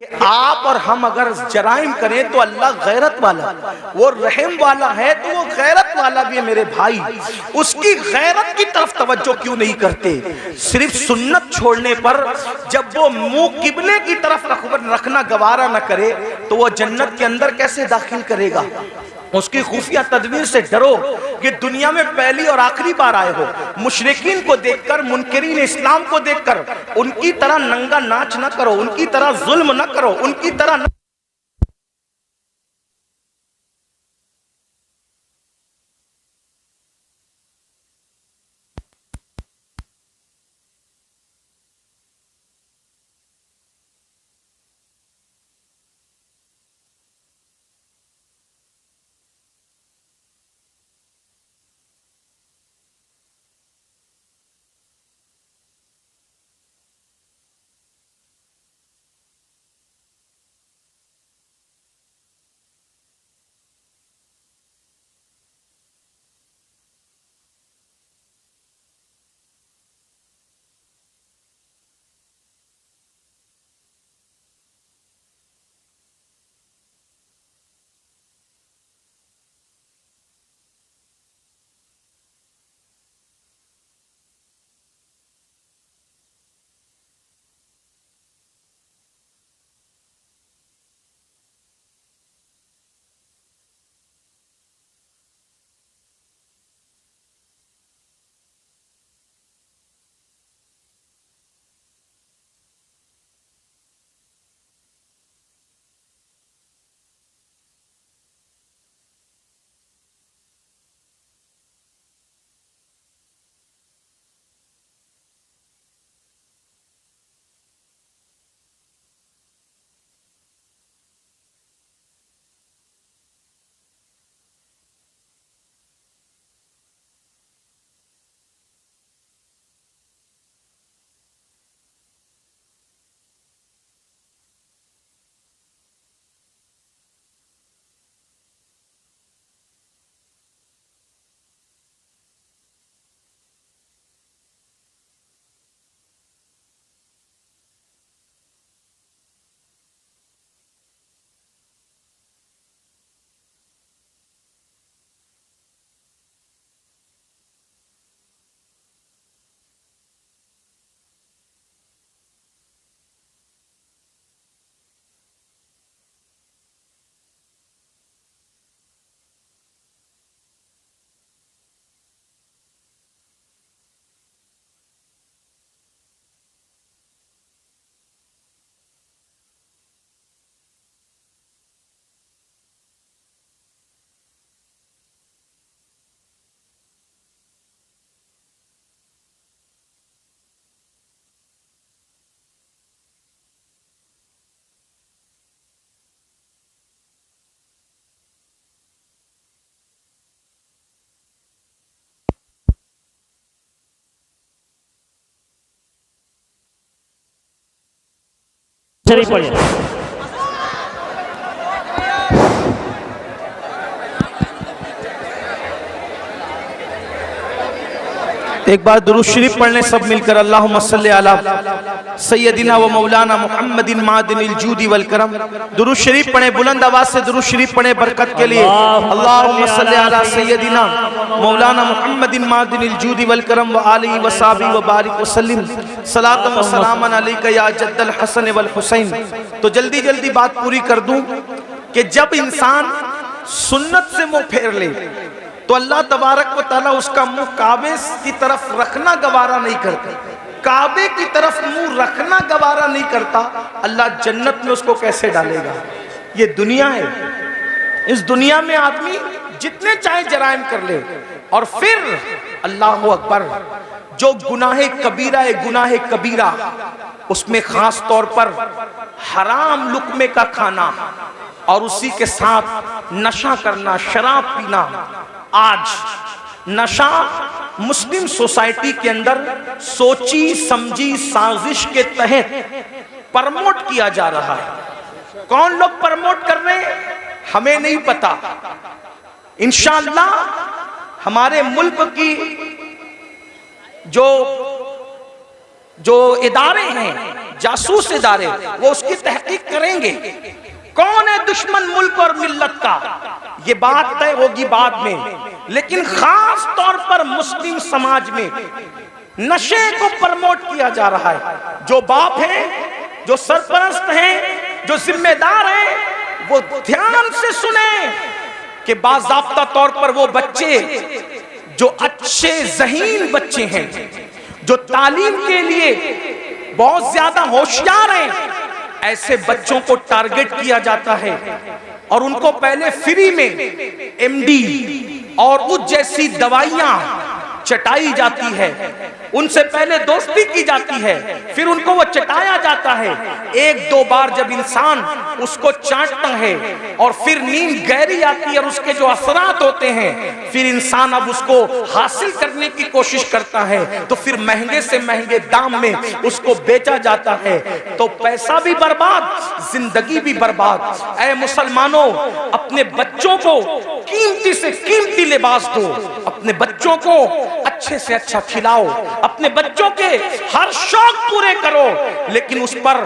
आप और हम अगर जराइम करें तो अल्लाह गैरत वाला, वो रहम वाला है तो वो गैरत वाला भी है मेरे भाई। उसकी गैरत की तरफ तवज्जो क्यों नहीं करते? सिर्फ सुन्नत छोड़ने पर जब वो मुंह किबले की तरफ रखना गवारा न करे तो वो जन्नत के अंदर कैसे दाखिल करेगा? उसकी खुफिया तदबीर से डरो। कि दुनिया में पहली और आखिरी बार आए हो, मुशरिकीन को देखकर, मुनकरीन इस्लाम को देखकर उनकी तरह नंगा नाच न करो, उनकी तरह जुल्म न करो, उनकी तरह शरीफ पढ़िए। एक बार दुरूद शरीफ पढ़ने सब मिलकर। अल्लाहुम्मा सल्ली अला सय्यदिना व मौलाना मुहम्मदिन मादिनिल जूदी वल करम। दुरूद शरीफ पढ़े, बुलंद आवाज से दुरूद शरीफ पढ़े बरकत के लिए। अल्लाहुम्मा सल्ली अला सय्यदिना मौलाना मुहम्मदिन मादिनिल जूदी वल करम व आलिहि व सहाबी व बारिक व सल्लिम सलातन व सलामन अलैका या जद्दल हसन वल हुसैन। तो जल्दी जल्दी बात पूरी कर दूं कि जब इंसान सुन्नत से मुंह फेर ले तो अल्लाह तबारक व तआला उसका मुंह काबे की तरफ रखना गवारा नहीं करता। काबे की तरफ मुंह रखना गवारा नहीं करता, अल्लाह जन्नत में उसको कैसे डालेगा? ये दुनिया है। इस दुनिया में आदमी जितने चाहे जराइम कर ले और फिर अल्लाह अकबर, जो गुनाहे कबीरा है, गुनाहे कबीरा, उसमें खास तौर पर हराम लुक्मे का खाना और उसी के साथ नशा करना, शराब पीना। आज नशा मुस्लिम सोसाइटी के अंदर सोची समझी साजिश के तहत प्रमोट किया जा रहा है। कौन लोग प्रमोट कर रहे हैं हमें नहीं पता। इंशाअल्लाह हमारे मुल्क की जो इदारे हैं, जासूस इदारे, वो उसकी तहकीक करेंगे कौन है दुश्मन मुल्क और मिल्लत का, ये बात तय होगी बाद में। लेकिन खास तौर पर मुस्लिम समाज में नशे को प्रमोट किया जा रहा है। जो बाप हैं, जो सरपरस्त हैं, जो जिम्मेदार हैं, वो ध्यान से सुने कि बाज़ाब्ता तौर पर वो बच्चे जो अच्छे ज़हीन बच्चे हैं, जो तालीम के लिए बहुत ज्यादा होशियार हैं, ऐसे बच्चों को टारगेट किया जाता है और उनको पहले फ्री में एमडी और उस जैसी दवाइयां चटाई जाती है, उनसे पहले दोस्ती की जाती है, फिर उनको वो चटाया जाता है। एक दो बार जब इंसान उसको चाटता है और फिर नींद गहरी आती है और उसके जो असरात होते हैं, फिर इंसान अब उसको हासिल करने की कोशिश करता है, तो फिर महंगे से महंगे दाम में उसको बेचा जाता है। तो पैसा भी बर्बाद, जिंदगी भी बर्बाद। ऐ मुसलमानों, अपने बच्चों को कीमती से कीमती लिबास दो, अपने बच्चों को अच्छे से अच्छा खिलाओ, अपने बच्चों के हर शौक पूरे करो, लेकिन उस पर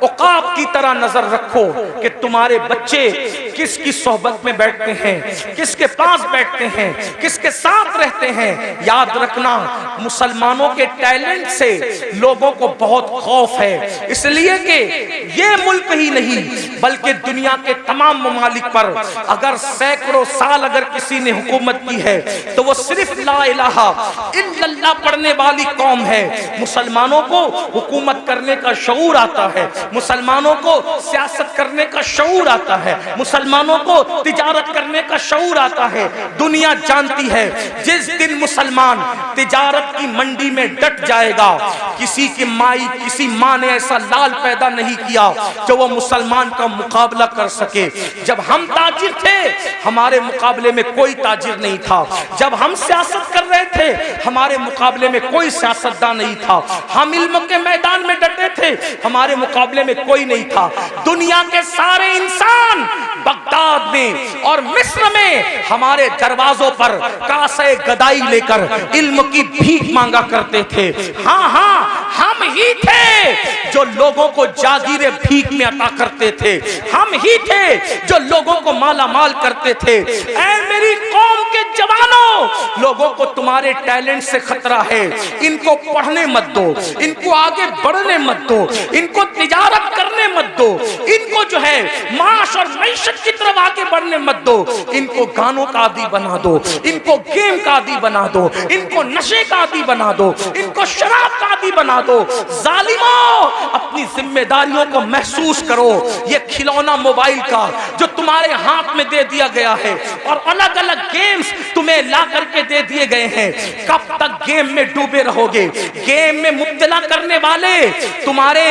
औकाब की तरह नजर रखो कि तुम्हारे बच्चे किसकी सोहबत में बैठते हैं, किसके पास बैठते हैं, किसके साथ रहते हैं। याद रखना, मुसलमानों के टैलेंट से लोगों को बहुत खौफ है, इसलिए कि ये मुल्क ही नहीं बल्कि दुनिया के तमाम ममालिक पर अगर सैकड़ों साल अगर किसी ने हुकूमत की है तो वो सिर्फ ला इलाहा इल्लल्लाह पढ़ने वाली कौम है। मुसलमानों को हुकूमत करने का शऊर आता है, मुसलमानों को सियासत करने का शऊर आता है, मुसलमानों को तिजारत करने का शऊर आता है। दुनिया जानती है जिस दिन मुसलमान तिजारत की मंडी में डट जाएगा, किसी माँ ने ऐसा लाल पैदा नहीं किया जो वो मुसलमान का मुकाबला कर सके। जब हम ताजिर थे, हमारे मुकाबले में कोई ताजिर नहीं था। जब हम सियासत कर रहे थे, हमारे मुकाबले में कोई सियासतदान नहीं था। हम इल्म के मैदान में डटे थे, हमारे मुकाबले में कोई नहीं था। दुनिया के सारे इंसान बगदाद में और मिस्र में हमारे दरवाजों पर कासे गदाई लेकर इल्म की भीख मांगा करते थे। हाँ हाँ, हम ही थे जो लोगों को जागीरे भीख में अता करते थे, हम ही थे जो लोगों को माला माल करते थे। ऐ मेरी कौम के जवानों, लोगों को तुम्हारे टैलेंट से खतरा है, इनको पढ़ने मत दो, इनको आगे बढ़ने मत दो, इनको तिजारत करने मत दो, इनको जो है माश और मैशत की तरफ आगे बढ़ने मत दो, इनको गानों का आदी बना दो, इनको गेम का आदी बना दो, इनको नशे का आदी बना दो, इनको शराब का आदी बना दो। जालिमों, अपनी जिम्मेदारियों को महसूस करो। ये खिलौना मोबाइल का जो तुम्हारे हाथ में दे दिया गया है और अलग अलग गेम्स तुम्हें ला करके दे दिए गए हैं, कब तक गेम में डूबे रहोगे? गेम में मुब्तला करने वाले तुम्हारे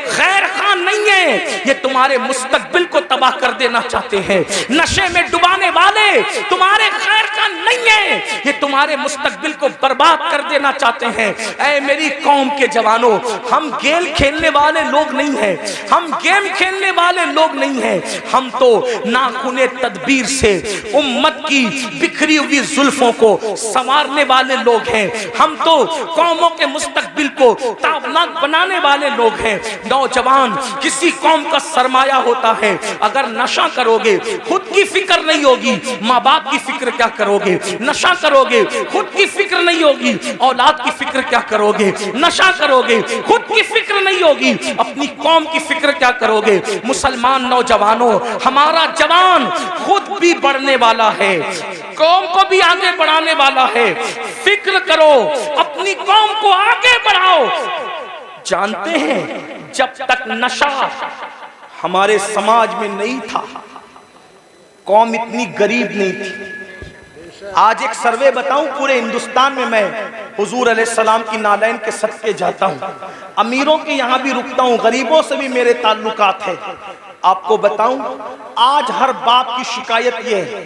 खैर खान नहीं है, ये तुम्हारे मुस्तकबिल को तबाह कर देना चाहते हैं। नशे में डुबाने वाले तुम्हारे खैर खान नहीं है, ये तुम्हारे मुस्तकबिल को बर्बाद कर देना चाहते हैं। ऐ मेरी कौम के जवानों, हम गेम खेलने वाले लोग नहीं हैं, हम गेम खेलने वाले लोग नहीं हैं, हम तो नाखूने तदबीर से उम्मत की बिखरी हुई जुल्फों को संवारने वाले लोग हैं, हम तो कौमों के मुस्तकबिल को ताबनाक बनाने वाले लोग हैं। नौजवान किसी कौम का सरमाया होता है, अगर नशा करोगे खुद की फिक्र नहीं होगी, माँ बाप की फिक्र क्या करोगे? नशा करोगे खुद की फिक्र नहीं होगी, औलाद की फिक्र क्या करोगे? नशा करोगे खुद की फिक्र नहीं होगी, अपनी कौम की फिक्र क्या करोगे? मुसलमान नौजवानों, हमारा जवान खुद भी बढ़ने वाला है, कौम को भी आगे बढ़ाने वाला है। फिक्र करो, अपनी कौम को आगे बढ़ाओ। जानते हैं, जब तक नशा हमारे समाज में नहीं था, कौम इतनी गरीब नहीं थी। आज एक सर्वे बताऊं, पूरे हिंदुस्तान में मैं हुजूर अलैहिस्सलाम की नालैन के सदके जाता हूं, अमीरों के यहां भी रुकता हूं, गरीबों से भी मेरे ताल्लुकात है। आपको बताऊं, आज हर बाप की शिकायत यह है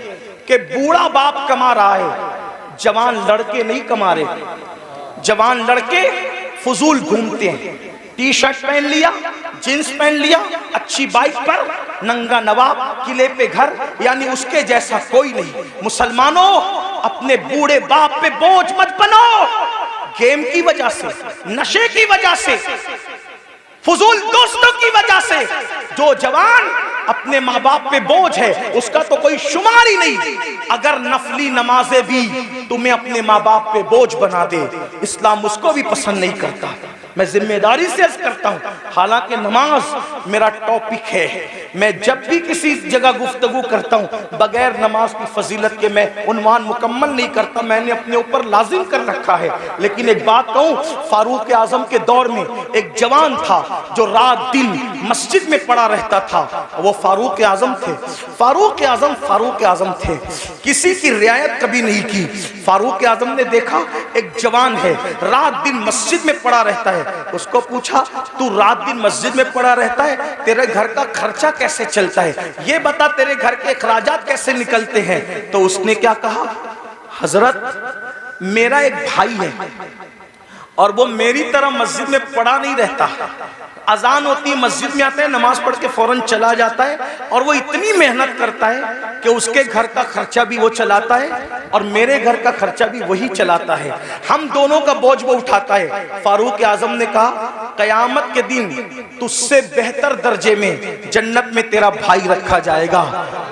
कि बूढ़ा बाप कमा रहा है, जवान लड़के नहीं कमा रहे। जवान लड़के फजूल घूमते हैं, टी शर्ट पहन लिया, जींस पहन लिया, अच्छी बाइक पर, नंगा नवाब, किले पे घर, यानी उसके जैसा कोई नहीं। मुसलमानों, अपने बूढ़े बाप पे बोझ मत बनो। गेम की वजह से, नशे की वजह से फजूल दोस्तों की वजह से जो जवान अपने माँ बाप पे बोझ है उसका तो कोई शुमार ही नहीं। अगर नफली नमाजें भी तुम्हें अपने माँ बाप पे बोझ बना दे, इस्लाम उसको भी पसंद नहीं करता। मैं जिम्मेदारी से अर्ज करता हूँ, हालांकि नमाज मेरा टॉपिक है, मैं जब भी किसी जगह गुफ्तगू करता हूँ बगैर नमाज की फजीलत के मैं उन्वान मुकम्मल नहीं करता, मैंने अपने ऊपर लाजिम कर रखा है। लेकिन एक बात कहूँ, फारूक आजम के दौर में एक जवान था जो रात दिन मस्जिद में पड़ा रहता था, वो फारूक आजम थे। फारूक आजम थे, किसी की रियायत कभी नहीं की। फारूक आजम ने देखा एक जवान है रात दिन मस्जिद में पड़ा रहता है, उसको पूछा तू रात दिन मस्जिद में पड़ा रहता है, तेरे घर का खर्चा कैसे चलता है, ये बता तेरे घर के अखराजात कैसे निकलते हैं। तो उसने क्या कहा, हजरत मेरा एक भाई है और वो मेरी तरह मस्जिद में पड़ा नहीं रहता, अजान होती है मस्जिद में आता है, नमाज पढ़ के फौरन चला जाता है, और वो इतनी मेहनत करता है कि उसके घर का खर्चा भी वो चलाता है और मेरे घर का खर्चा भी वही चलाता है, हम दोनों का बोझ वो उठाता है। फारूक आजम ने कहा कयामत के दिन तुझसे बेहतर दर्जे में जन्नत में तेरा भाई रखा जाएगा।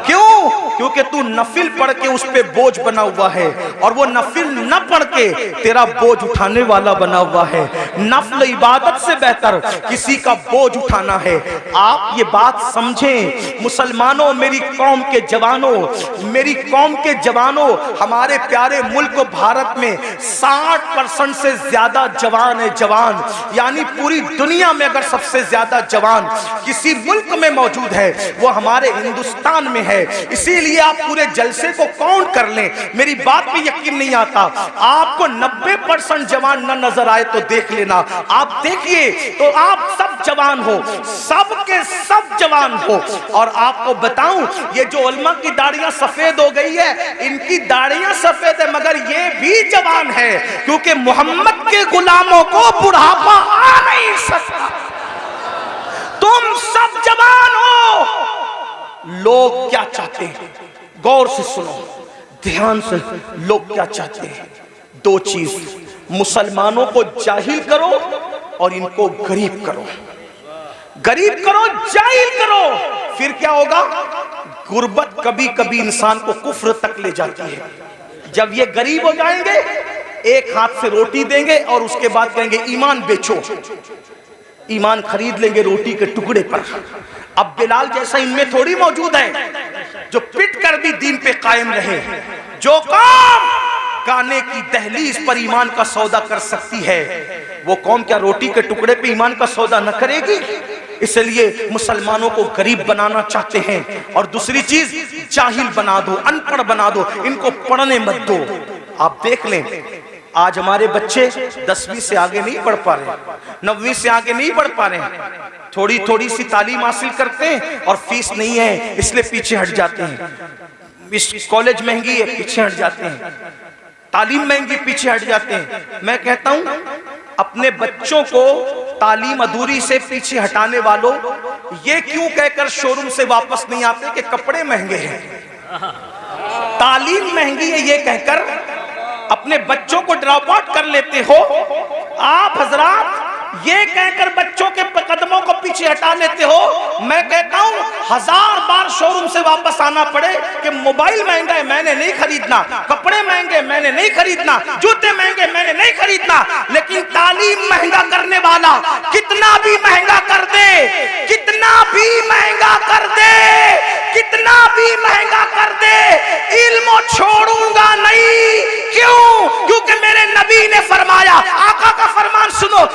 क्यों? क्योंकि तू नफिल पढ़ के उस पे बोझ बना हुआ है और वो नफिल न पढ़ के तेरा बोझ उठाने वाला बना हुआ है। नफल इबादत से बेहतर किसी का बोझ उठाना है। आप ये बात समझें मुसलमानों, मेरी कौम के जवानों, मेरी कौम के जवानों, हमारे प्यारे मुल्क भारत में 60% से ज्यादा जवान है। जवान यानी पूरी दुनिया में अगर सबसे ज्यादा जवान किसी मुल्क में मौजूद है वो हमारे हिंदुस्तान में है। इसीलिए आप पूरे जलसे को काउंट कर लें, मेरी बात पे यकीन नहीं आता, आपको 90% जवान न नजर आए तो देख लेना, आप देखिए तो आप सब जवान हो, सब के सब जवान हो। और आपको बताऊं ये जो उलमा की दाढ़ियां सफेद हो गई है, इनकी दाढ़ियां सफेद है मगर ये भी जवान है, क्योंकि मोहम्मद के गुलामों को बुढ़ापा आ नहीं सकता। तुम सब जवान हो। लोग क्या चाहते हैं, गौर से सुनो, ध्यान से, लोग क्या चाहते हैं? दो चीज, मुसलमानों को जाहिल करो और इनको गरीब करो। गरीब करो, जाहिल करो, फिर क्या होगा? गुर्बत कभी कभी इंसान को कुफ्र तक ले जाती है। जब ये गरीब हो जाएंगे, एक हाथ से रोटी देंगे और उसके बाद कहेंगे ईमान बेचो, ईमान खरीद लेंगे रोटी के टुकड़े पर। अब बिलाल जैसा इनमें थोड़ी मौजूद है जो पिट कर भी दीन पे कायम रहे। जो कौम गाने की दहलीज पर ईमान का सौदा कर सकती है, वो कौम क्या रोटी के टुकड़े पे ईमान का सौदा न करेगी? इसलिए मुसलमानों को गरीब बनाना चाहते हैं। और दूसरी चीज, जाहिल बना दो, अनपढ़ बना दो, इनको पढ़ने मत दो। आप देख लें, आज हमारे बच्चे 10वीं से आगे नहीं बढ़ पा रहे, 9वीं से आगे नहीं बढ़ पा रहे, थोड़ी थोड़ी सी तालीम हासिल करते हैं और फीस नहीं है इसलिए पीछे हट जाते हैं। कॉलेज महंगी है, पीछे हट जाते हैं, तालीम महंगी, पीछे हट जाते हैं। मैं कहता हूं अपने बच्चों को तालीम अधूरी से पीछे हटाने वालों, ये क्यों कहकर शोरूम से वापस नहीं आते कि कपड़े महंगे हैं, तालीम महंगी है, ये कहकर अपने बच्चों को ड्रॉप आउट कर लेते हो। आप हजरात ये कहकर बच्चों के कदमों को पीछे हटा लेते हो। मैं कहता हूं 1000 बार शोरूम से वापस आना पड़े कि मोबाइल महंगा है मैंने नहीं खरीदना, कपड़े महंगे मैंने नहीं खरीदना, जूते महंगे मैंने नहीं खरीदना, लेकिन तालीम महंगा करने वाला कितना भी महंगा कर दे, कितना भी महंगा कर दे, कितना भी महंगा कर दे, इल्म छोड़ूंगा नहीं। क्यों? क्योंकि मेरे नबी ने फरमाया, आका का फरमान सुनो,